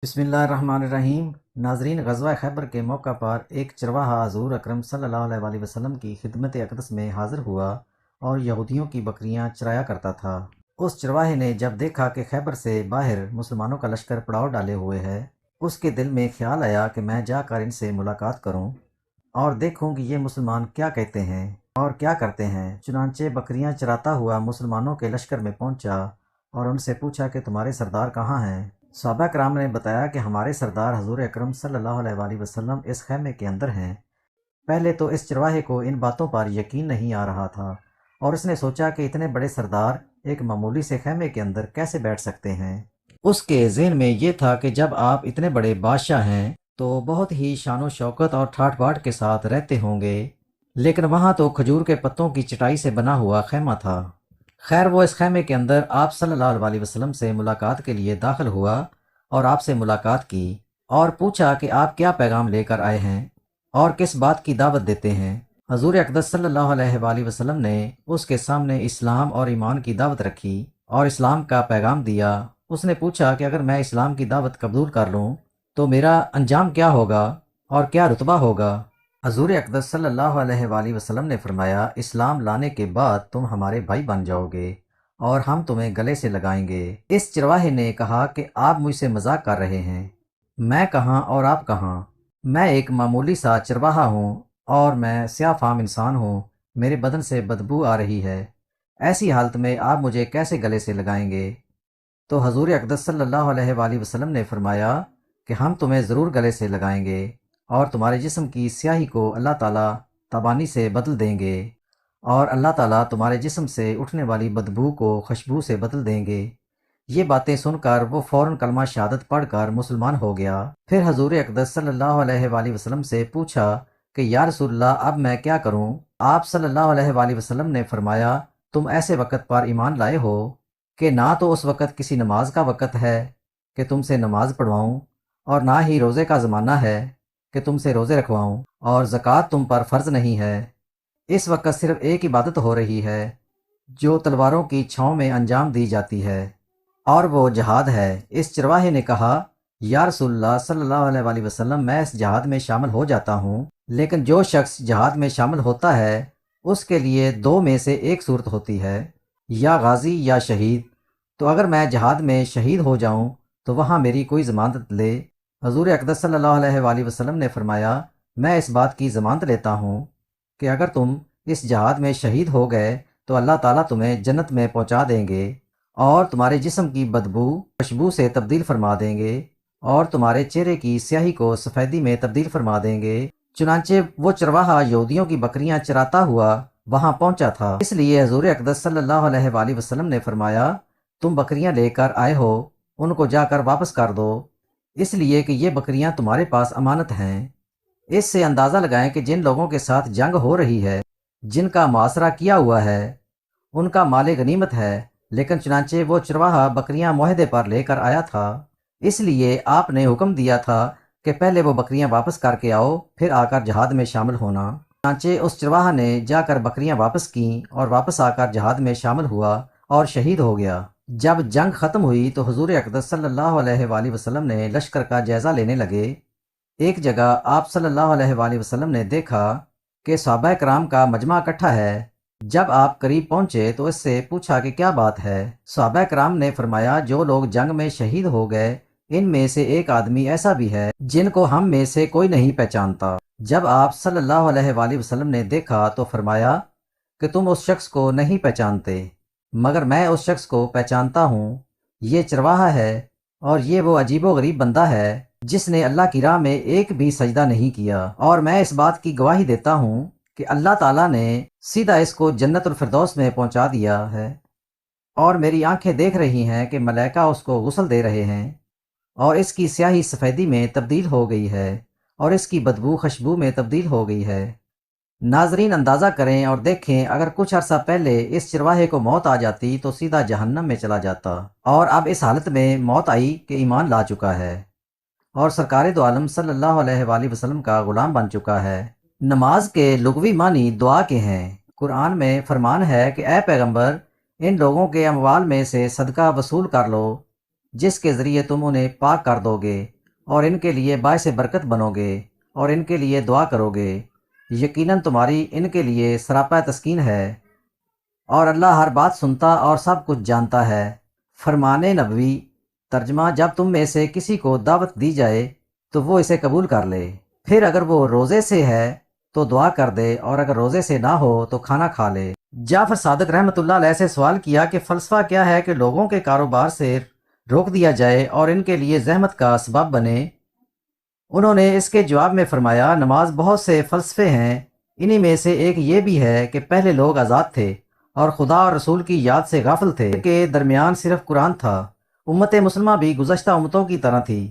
بسم اللہ الرحمن الرحیم۔ ناظرین، غزوہ خیبر کے موقع پر ایک چرواہا حضور اکرم صلی اللہ علیہ وآلہ وسلم کی خدمت اقدس میں حاضر ہوا اور یہودیوں کی بکریاں چرایا کرتا تھا۔ اس چرواہے نے جب دیکھا کہ خیبر سے باہر مسلمانوں کا لشکر پڑاؤ ڈالے ہوئے ہے، اس کے دل میں خیال آیا کہ میں جا کر ان سے ملاقات کروں اور دیکھوں کہ یہ مسلمان کیا کہتے ہیں اور کیا کرتے ہیں۔ چنانچہ بکریاں چراتا ہوا مسلمانوں کے لشکر میں پہنچا اور ان سے پوچھا کہ تمہارے سردار کہاں ہیں؟ صحابہ کرام نے بتایا کہ ہمارے سردار حضور اکرم صلی اللہ علیہ وآلہ وسلم اس خیمے کے اندر ہیں۔ پہلے تو اس چرواہے کو ان باتوں پر یقین نہیں آ رہا تھا اور اس نے سوچا کہ اتنے بڑے سردار ایک معمولی سے خیمے کے اندر کیسے بیٹھ سکتے ہیں۔ اس کے ذہن میں یہ تھا کہ جب آپ اتنے بڑے بادشاہ ہیں تو بہت ہی شان و شوکت اور ٹھاٹھ باٹھ کے ساتھ رہتے ہوں گے، لیکن وہاں تو کھجور کے پتوں کی چٹائی سے بنا ہوا خیمہ تھا۔ خیر، وہ اس خیمے کے اندر آپ صلی اللہ علیہ وسلم سے ملاقات کے لیے داخل ہوا اور آپ سے ملاقات کی اور پوچھا کہ آپ کیا پیغام لے کر آئے ہیں اور کس بات کی دعوت دیتے ہیں۔ حضور اقدس صلی اللہ علیہ وآلہ وسلم نے اس کے سامنے اسلام اور ایمان کی دعوت رکھی اور اسلام کا پیغام دیا۔ اس نے پوچھا کہ اگر میں اسلام کی دعوت قبول کر لوں تو میرا انجام کیا ہوگا اور کیا رتبہ ہوگا؟ حضور اقدس صلی اللہ علیہ وآلہ وسلم نے فرمایا، اسلام لانے کے بعد تم ہمارے بھائی بن جاؤ گے اور ہم تمہیں گلے سے لگائیں گے۔ اس چرواہے نے کہا کہ آپ مجھ سے مذاق کر رہے ہیں، میں کہاں اور آپ کہاں؟ میں ایک معمولی سا چرواہا ہوں اور میں سیاہ فام انسان ہوں، میرے بدن سے بدبو آ رہی ہے، ایسی حالت میں آپ مجھے کیسے گلے سے لگائیں گے؟ تو حضور اقدس صلی اللہ علیہ وآلہ وسلم نے فرمایا کہ ہم تمہیں ضرور گلے سے لگائیں گے اور تمہارے جسم کی سیاہی کو اللہ تعالیٰ تبانی سے بدل دیں گے اور اللہ تعالیٰ تمہارے جسم سے اٹھنے والی بدبو کو خوشبو سے بدل دیں گے۔ یہ باتیں سن کر وہ فوراً کلمہ شہادت پڑھ کر مسلمان ہو گیا۔ پھر حضور اقدس صلی اللہ علیہ وآلہ وسلم سے پوچھا کہ یا رسول اللہ، اب میں کیا کروں؟ آپ صلی اللہ علیہ وآلہ وسلم نے فرمایا، تم ایسے وقت پر ایمان لائے ہو کہ نہ تو اس وقت کسی نماز کا وقت ہے کہ تم سے نماز پڑھواؤں اور نہ ہی روزے کا زمانہ ہے کہ تم سے روزے رکھواؤں، اور زکوٰۃ تم پر فرض نہیں ہے۔ اس وقت صرف ایک عبادت ہو رہی ہے جو تلواروں کی چھاؤں میں انجام دی جاتی ہے، اور وہ جہاد ہے۔ اس چرواہے نے کہا، یا رسول اللہ صلی اللہ علیہ وآلہ وسلم، میں اس جہاد میں شامل ہو جاتا ہوں، لیکن جو شخص جہاد میں شامل ہوتا ہے اس کے لیے دو میں سے ایک صورت ہوتی ہے، یا غازی یا شہید۔ تو اگر میں جہاد میں شہید ہو جاؤں تو وہاں میری کوئی ضمانت لے؟ حضور اقدس صلی اللہ علیہ وآلہ وسلم نے فرمایا، میں اس بات کی ضمانت لیتا ہوں کہ اگر تم اس جہاد میں شہید ہو گئے تو اللہ تعالیٰ تمہیں جنت میں پہنچا دیں گے اور تمہارے جسم کی بدبو خوشبو سے تبدیل فرما دیں گے اور تمہارے چہرے کی سیاہی کو سفیدی میں تبدیل فرما دیں گے۔ چنانچہ وہ چرواہا یہودیوں کی بکریاں چراتا ہوا وہاں پہنچا تھا، اس لیے حضور اقدس صلی اللہ علیہ وآلہ وسلم نے فرمایا، تم بکریاں لے کر آئے ہو، ان کو جا کر واپس کر دو، اس لیے کہ یہ بکریاں تمہارے پاس امانت ہیں۔ اس سے اندازہ لگائیں کہ جن لوگوں کے ساتھ جنگ ہو رہی ہے، جن کا محاصرہ کیا ہوا ہے، ان کا مال غنیمت ہے، لیکن چنانچہ وہ چرواہا بکریاں معاہدے پر لے کر آیا تھا، اس لیے آپ نے حکم دیا تھا کہ پہلے وہ بکریاں واپس کر کے آؤ، پھر آ کر جہاد میں شامل ہونا۔ چنانچہ اس چرواہا نے جا کر بکریاں واپس کیں اور واپس آ کر جہاد میں شامل ہوا اور شہید ہو گیا۔ جب جنگ ختم ہوئی تو حضور اقدس صلی اللہ علیہ وآلہ وسلم نے لشکر کا جائزہ لینے لگے۔ ایک جگہ آپ صلی اللہ علیہ وآلہ وسلم نے دیکھا کہ صحابہ کرام کا مجمع اکٹھا ہے۔ جب آپ قریب پہنچے تو اس سے پوچھا کہ کیا بات ہے؟ صحابہ کرام نے فرمایا، جو لوگ جنگ میں شہید ہو گئے ان میں سے ایک آدمی ایسا بھی ہے جن کو ہم میں سے کوئی نہیں پہچانتا۔ جب آپ صلی اللہ علیہ وآلہ وسلم نے دیکھا تو فرمایا کہ تم اس شخص کو نہیں پہچانتے، مگر میں اس شخص کو پہچانتا ہوں، یہ چرواہا ہے اور یہ وہ عجیب و غریب بندہ ہے جس نے اللہ کی راہ میں ایک بھی سجدہ نہیں کیا، اور میں اس بات کی گواہی دیتا ہوں کہ اللہ تعالیٰ نے سیدھا اس کو جنت الفردوس میں پہنچا دیا ہے، اور میری آنکھیں دیکھ رہی ہیں کہ ملائکہ اس کو غسل دے رہے ہیں اور اس کی سیاہی سفیدی میں تبدیل ہو گئی ہے اور اس کی بدبو خوشبو میں تبدیل ہو گئی ہے۔ ناظرین، اندازہ کریں اور دیکھیں، اگر کچھ عرصہ پہلے اس چرواہے کو موت آ جاتی تو سیدھا جہنم میں چلا جاتا، اور اب اس حالت میں موت آئی کہ ایمان لا چکا ہے اور سرکار دو عالم صلی اللہ علیہ وآلہ وسلم کا غلام بن چکا ہے۔ نماز کے لغوی معنی دعا کے ہیں۔ قرآن میں فرمان ہے کہ اے پیغمبر، ان لوگوں کے اموال میں سے صدقہ وصول کر لو جس کے ذریعے تم انہیں پاک کر دو گے اور ان کے لیے باعث برکت بنو گے اور ان کے لیے دعا کرو گے۔ یقیناً تمہاری ان کے لیے سراپا تسکین ہے، اور اللہ ہر بات سنتا اور سب کچھ جانتا ہے۔ فرمان نبوی ترجمہ: جب تم میں سے کسی کو دعوت دی جائے تو وہ اسے قبول کر لے، پھر اگر وہ روزے سے ہے تو دعا کر دے، اور اگر روزے سے نہ ہو تو کھانا کھا لے۔ جعفر صادق رحمۃ اللہ علیہ سے سوال کیا کہ فلسفہ کیا ہے کہ لوگوں کے کاروبار سے روک دیا جائے اور ان کے لیے زحمت کا سبب بنے؟ انہوں نے اس کے جواب میں فرمایا، نماز بہت سے فلسفے ہیں، انہی میں سے ایک یہ بھی ہے کہ پہلے لوگ آزاد تھے اور خدا اور رسول کی یاد سے غافل تھے، کہ درمیان صرف قرآن تھا۔ امت مسلمہ بھی گزشتہ امتوں کی طرح تھی،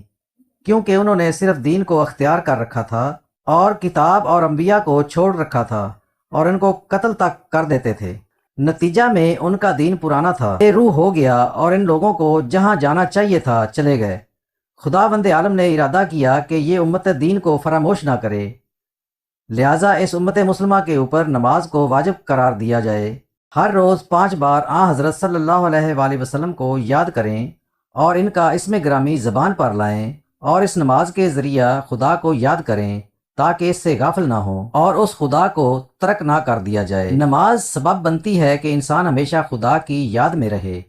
کیونکہ انہوں نے صرف دین کو اختیار کر رکھا تھا اور کتاب اور انبیاء کو چھوڑ رکھا تھا اور ان کو قتل تک کر دیتے تھے۔ نتیجہ میں ان کا دین پرانا تھا، بے روح ہو گیا اور ان لوگوں کو جہاں جانا چاہیے تھا چلے گئے۔ خداوند عالم نے ارادہ کیا کہ یہ امت دین کو فراموش نہ کرے، لہٰذا اس امت مسلمہ کے اوپر نماز کو واجب قرار دیا جائے۔ ہر روز 5 بار حضرت صلی اللہ علیہ وآلہ وسلم کو یاد کریں اور ان کا اسم گرامی زبان پر لائیں، اور اس نماز کے ذریعہ خدا کو یاد کریں تاکہ اس سے غافل نہ ہوں اور اس خدا کو ترک نہ کر دیا جائے۔ نماز سبب بنتی ہے کہ انسان ہمیشہ خدا کی یاد میں رہے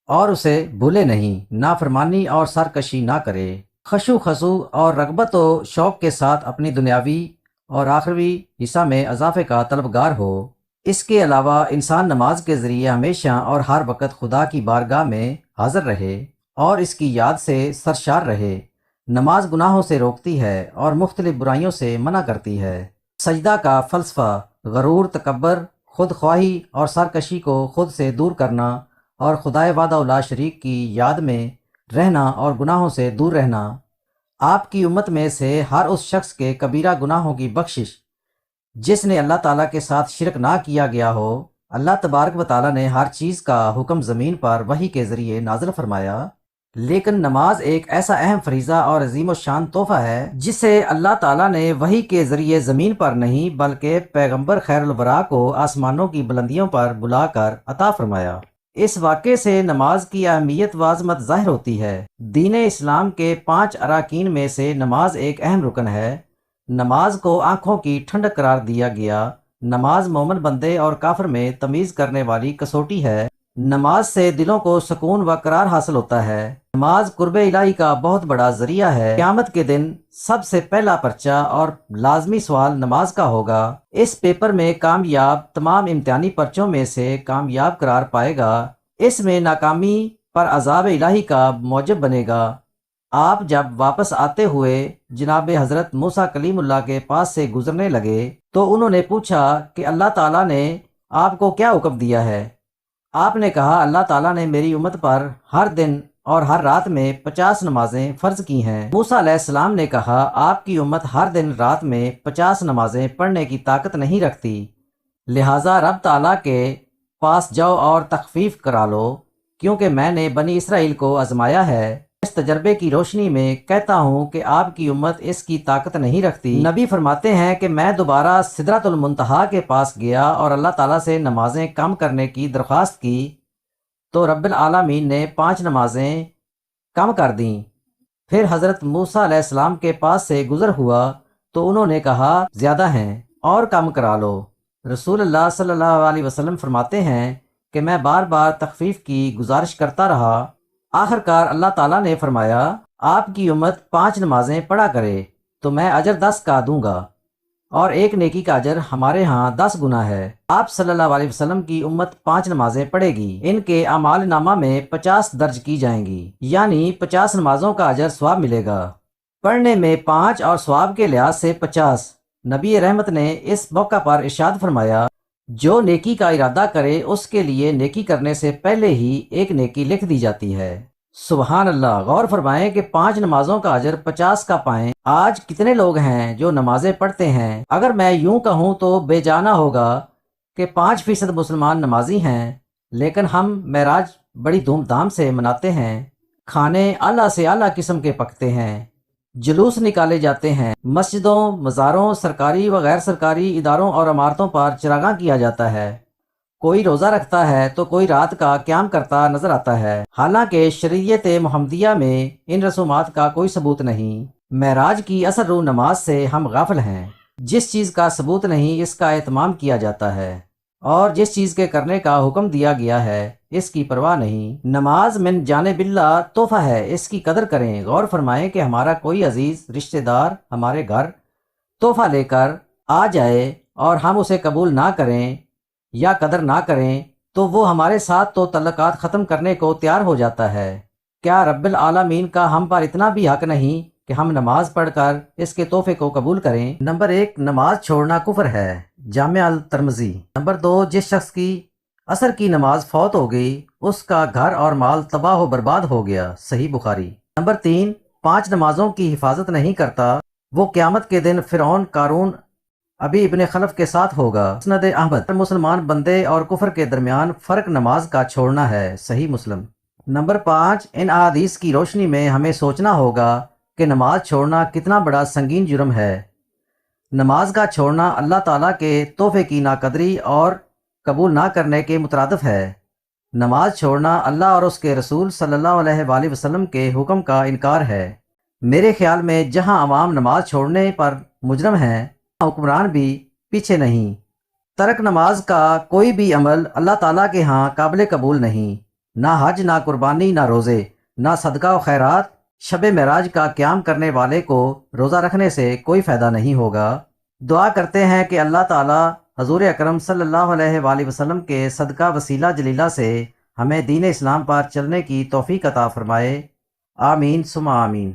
اور اسے بھولے نہیں، نافرمانی اور سرکشی نہ کرے، خشوع خضوع اور رغبت و شوق کے ساتھ اپنی دنیاوی اور آخروی حصہ میں اضافے کا طلبگار ہو۔ اس کے علاوہ انسان نماز کے ذریعے ہمیشہ اور ہر وقت خدا کی بارگاہ میں حاضر رہے اور اس کی یاد سے سرشار رہے۔ نماز گناہوں سے روکتی ہے اور مختلف برائیوں سے منع کرتی ہے۔ سجدہ کا فلسفہ غرور، تکبر، خود خواہی اور سرکشی کو خود سے دور کرنا اور خدائے وحدہ لا شریک کی یاد میں رہنا اور گناہوں سے دور رہنا۔ آپ کی امت میں سے ہر اس شخص کے کبیرہ گناہوں کی بخشش جس نے اللہ تعالیٰ کے ساتھ شرک نہ کیا گیا ہو۔ اللہ تبارک و تعالیٰ نے ہر چیز کا حکم زمین پر وحی کے ذریعے نازل فرمایا، لیکن نماز ایک ایسا اہم فریضہ اور عظیم الشان تحفہ ہے جسے اللہ تعالیٰ نے وحی کے ذریعے زمین پر نہیں بلکہ پیغمبر خیر الورا کو آسمانوں کی بلندیوں پر بلا کر عطا فرمایا۔ اس واقعے سے نماز کی اہمیت و عظمت ظاہر ہوتی ہے۔ دین اسلام کے 5 اراکین میں سے نماز ایک اہم رکن ہے۔ نماز کو آنکھوں کی ٹھنڈک قرار دیا گیا۔ نماز مومن بندے اور کافر میں تمیز کرنے والی کسوٹی ہے۔ نماز سے دلوں کو سکون و قرار حاصل ہوتا ہے۔ نماز قرب الہی کا بہت بڑا ذریعہ ہے۔ قیامت کے دن سب سے پہلا پرچہ اور لازمی سوال نماز کا ہوگا۔ اس پیپر میں کامیاب تمام امتحانی پرچوں میں سے کامیاب قرار پائے گا۔ اس میں ناکامی پر عذاب الہی کا موجب بنے گا۔ آپ جب واپس آتے ہوئے جناب حضرت موسیٰ کلیم اللہ کے پاس سے گزرنے لگے تو انہوں نے پوچھا کہ اللہ تعالیٰ نے آپ کو کیا حکم دیا ہے؟ آپ نے کہا، اللہ تعالیٰ نے میری امت پر ہر دن اور ہر رات میں 50 نمازیں فرض کی ہیں۔ موسیٰ علیہ السلام نے کہا، آپ کی امت ہر دن رات میں 50 نمازیں پڑھنے کی طاقت نہیں رکھتی، لہٰذا رب تعالیٰ کے پاس جاؤ اور تخفیف کرا لو، کیونکہ میں نے بنی اسرائیل کو آزمایا ہے۔ اس تجربے کی روشنی میں کہتا ہوں کہ آپ کی امت اس کی طاقت نہیں رکھتی۔ نبی فرماتے ہیں کہ میں دوبارہ سدرۃ المنتہا کے پاس گیا اور اللہ تعالیٰ سے نمازیں کم کرنے کی درخواست کی تو رب العالمین نے 5 نمازیں کم کر دیں۔ پھر حضرت موسیٰ علیہ السلام کے پاس سے گزر ہوا تو انہوں نے کہا، زیادہ ہیں اور کم کرا لو۔ رسول اللہ صلی اللہ علیہ وسلم فرماتے ہیں کہ میں بار بار تخفیف کی گزارش کرتا رہا۔ آخر کار اللہ تعالیٰ نے فرمایا، آپ کی امت 5 نمازیں پڑھا کرے تو میں اجر 10 کا دوں گا، اور ایک نیکی کا اجر ہمارے ہاں 10 گنا ہے۔ آپ صلی اللہ علیہ وسلم کی امت 5 نمازیں پڑھے گی، ان کے اعمال نامہ میں 50 درج کی جائیں گی، یعنی 50 نمازوں کا اجر ثواب ملے گا۔ پڑھنے میں 5 اور ثواب کے لحاظ سے 50۔ نبی رحمت نے اس موقع پر ارشاد فرمایا، جو نیکی کا ارادہ کرے اس کے لیے نیکی کرنے سے پہلے ہی ایک نیکی لکھ دی جاتی ہے۔ سبحان اللہ! غور فرمائیں کہ 5 نمازوں کا اجر 50 کا پائیں۔ آج کتنے لوگ ہیں جو نمازیں پڑھتے ہیں؟ اگر میں یوں کہوں تو بے جانا ہوگا کہ 5% مسلمان نمازی ہیں، لیکن ہم معراج بڑی دھوم دھام سے مناتے ہیں، کھانے اعلیٰ سے اعلیٰ قسم کے پکتے ہیں، جلوس نکالے جاتے ہیں، مسجدوں، مزاروں، سرکاری و غیر سرکاری اداروں اور عمارتوں پر چراغاں کیا جاتا ہے، کوئی روزہ رکھتا ہے تو کوئی رات کا قیام کرتا نظر آتا ہے، حالانکہ شریعت محمدیہ میں ان رسومات کا کوئی ثبوت نہیں۔ معراج کی اصل روح نماز سے ہم غافل ہیں۔ جس چیز کا ثبوت نہیں اس کا اہتمام کیا جاتا ہے، اور جس چیز کے کرنے کا حکم دیا گیا ہے اس کی پرواہ نہیں۔ نماز من جانب اللہ تحفہ ہے، اس کی قدر کریں۔ غور فرمائیں کہ ہمارا کوئی عزیز رشتہ دار ہمارے گھر تحفہ لے کر آ جائے اور ہم اسے قبول نہ کریں یا قدر نہ کریں تو وہ ہمارے ساتھ تو تعلقات ختم کرنے کو تیار ہو جاتا ہے۔ کیا رب العالمین کا ہم پر اتنا بھی حق نہیں کہ ہم نماز پڑھ کر اس کے تحفے کو قبول کریں؟ نمبر 1، نماز چھوڑنا کفر ہے، جامع الترمذی۔ نمبر 2، جس شخص کی عصر کی نماز فوت ہو گئی اس کا گھر اور مال تباہ و برباد ہو گیا، صحیح بخاری۔ نمبر 3، 5 نمازوں کی حفاظت نہیں کرتا وہ قیامت کے دن فرعون قارون ابی ابن خلف کے ساتھ ہوگا، مسند احمد۔ مسلمان بندے اور کفر کے درمیان فرق نماز کا چھوڑنا ہے، صحیح مسلم۔ نمبر 5، ان احادیث کی روشنی میں ہمیں سوچنا ہوگا کہ نماز چھوڑنا کتنا بڑا سنگین جرم ہے۔ نماز کا چھوڑنا اللہ تعالیٰ کے تحفے کی ناقدری اور قبول نہ کرنے کے مترادف ہے۔ نماز چھوڑنا اللہ اور اس کے رسول صلی اللہ علیہ وآلہ وسلم کے حکم کا انکار ہے۔ میرے خیال میں جہاں عوام نماز چھوڑنے پر مجرم ہیں حکمران بھی پیچھے نہیں۔ ترک نماز کا کوئی بھی عمل اللہ تعالیٰ کے ہاں قابل قبول نہیں، نہ حج، نہ قربانی، نہ روزے، نہ صدقہ و خیرات۔ شب معراج کا قیام کرنے والے کو روزہ رکھنے سے کوئی فائدہ نہیں ہوگا۔ دعا کرتے ہیں کہ اللہ تعالیٰ حضور اکرم صلی اللہ علیہ وآلہ وسلم کے صدقہ وسیلہ جلیلہ سے ہمیں دین اسلام پر چلنے کی توفیق عطا فرمائے، آمین ثم آمین۔